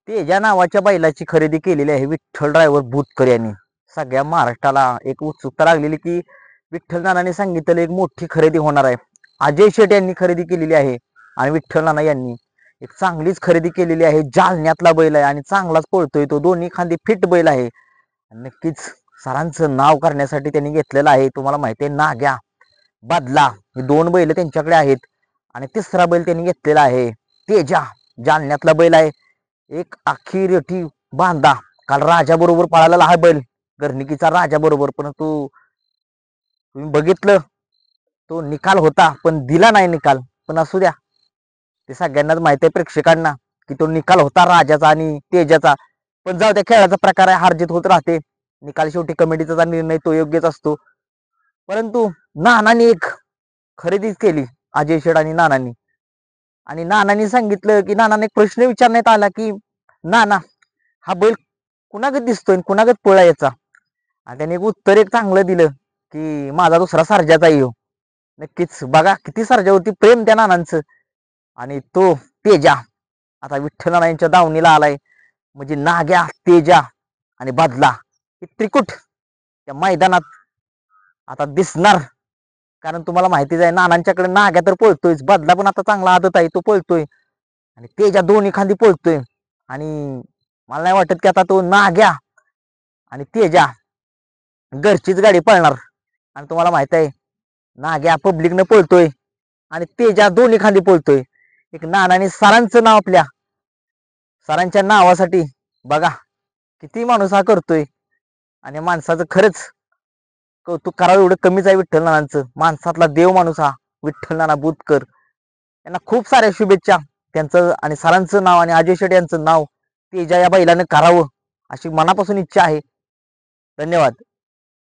तेजा नावाच्या बैलाची खरेदी केलेली आहे विठ्ठल ड्रायव्हर बुतकर यांनी. सगळ्या महाराष्ट्राला एक उत्सुकता लागलेली की विठ्ठल नानांनी सांगितलेलं एक मोठी खरेदी होणार आहे. अजय शेट यांनी खरेदी केलेली आहे आणि विठ्ठल नाना यांनी एक चांगलीच खरेदी केलेली आहे. जालन्यातला बैल आहे आणि चांगलाच पळतोय तो. दोन्ही खांदी फिट बैल आहे. नक्कीच सरांचं नाव करण्यासाठी त्यांनी घेतलेलं आहे. तुम्हाला माहिती आहे नाग्या, बदला हे दोन बैल त्यांच्याकडे आहेत आणि तिसरा बैल त्यांनी घेतलेला आहे तेजा. जालन्यातला बैल आहे. एक आखी रेठी बांधा. काल राजा बरोबर पळालेला हा बैल, गर्निकीचा राजा बरोबर. परंतु तुम्ही बघितलं तो निकाल होता पण दिला नाही निकाल. पण असू द्या, ते सगळ्यांनाच माहिती आहे प्रेक्षकांना की तो निकाल होता राजाचा आणि तेजाचा. पण जाऊ त्या खेळाचा प्रकार आहे, हारजीत होत राहते. निकाल शेवटी कमिटीचा निर्णय तो योग्यच असतो. परंतु नानांनी एक खरेदी केली, अजय शेठ आणि नानांनी. आणि नानांनी सांगितलं की नानांना एक प्रश्न विचारण्यात आला की नाना हा बैल कुणागत दिसतोय कुणागत पळा याचा. आणि त्याने एक उत्तर एक चांगलं दिलं की माझा दुसरा सर्जाचा येऊ. नक्कीच बघा किती सर्जावरती प्रेम त्या नानांचं. आणि तो तेजा आता विठ्ठल नाना यांच्या दावणीला आलाय. म्हणजे नाग्या, तेजा आणि बादला हे त्रिकुट त्या मैदानात आता दिसणार. कारण तुम्हाला माहितीच आहे नानांच्याकडे नाग्या तर पळतोय, बदला पण आता चांगला आदत आहे तो पळतोय आणि तेजा दोन्ही खांदी पळतोय. आणि मला नाही वाटत की आता तो नाग्या आणि तेजा घरचीच गाडी पळणार. आणि तुम्हाला माहित आहे नाग्या पब्लिकनं पळतोय आणि तेजा दोन्ही खांदी पळतोय. एक नानाने सरांचं नाव आपल्या सरांच्या नावासाठी बघा किती माणूस हा करतोय. आणि माणसाचं खरंच कौतुक करावं एवढं कमीच आहे विठ्ठल नानांचं. माणसातला देव माणूस हा विठ्ठल नाना बुतकर. त्यांना खूप साऱ्या शुभेच्छा. त्यांचं आणि सरांचं नाव आणि अजय शेट यांचं नाव तेजा या बैलानं करावं अशी मनापासून इच्छा आहे. धन्यवाद.